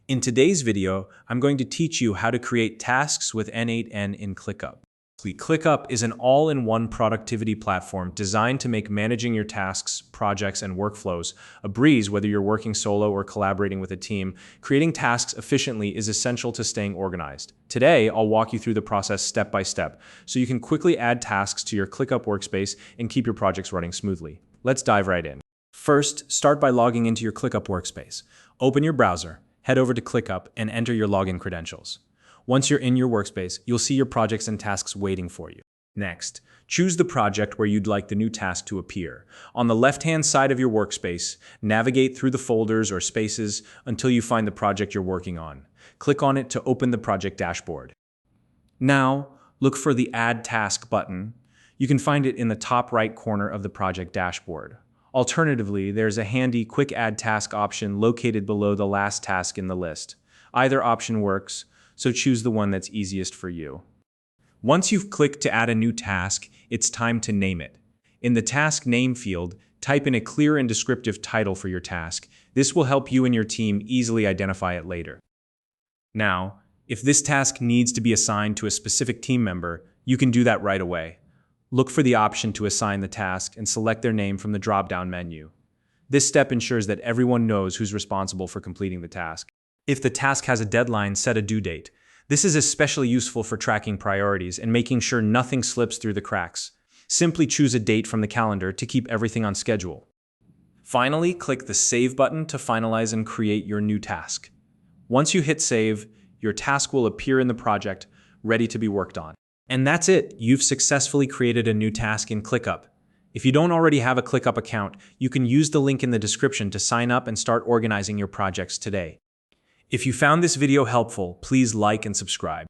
In today's video, I'm going to teach you how to create tasks with N8n in ClickUp. ClickUp is an all-in-one productivity platform designed to make managing your tasks, projects, and workflows a breeze whether you're working solo or collaborating with a team. Creating tasks efficiently is essential to staying organized. Today, I'll walk you through the process step by step so you can quickly add tasks to your ClickUp workspace and keep your projects running smoothly. Let's dive right in. First, start by logging into your ClickUp workspace. Open your browser, head over to ClickUp, and enter your login credentials. Once you're in your workspace, you'll see your projects and tasks waiting for you. Next, choose the project where you'd like the new task to appear. On the left-hand side of your workspace, navigate through the folders or spaces until you find the project you're working on. Click on it to open the project dashboard. Now, look for the Add Task button. You can find it in the top right corner of the project dashboard. Alternatively, there's a handy Quick Add Task option located below the last task in the list. Either option works, so choose the one that's easiest for you. Once you've clicked to add a new task, it's time to name it. In the Task Name field, type in a clear and descriptive title for your task. This will help you and your team easily identify it later. Now, if this task needs to be assigned to a specific team member, you can do that right away. Look for the option to assign the task and select their name from the drop-down menu. This step ensures that everyone knows who's responsible for completing the task. If the task has a deadline, set a due date. This is especially useful for tracking priorities and making sure nothing slips through the cracks. Simply choose a date from the calendar to keep everything on schedule. Finally, click the Save button to finalize and create your new task. Once you hit Save, your task will appear in the project, ready to be worked on. And that's it. You've successfully created a new task in ClickUp. If you don't already have a ClickUp account, you can use the link in the description to sign up and start organizing your projects today. If you found this video helpful, please like and subscribe.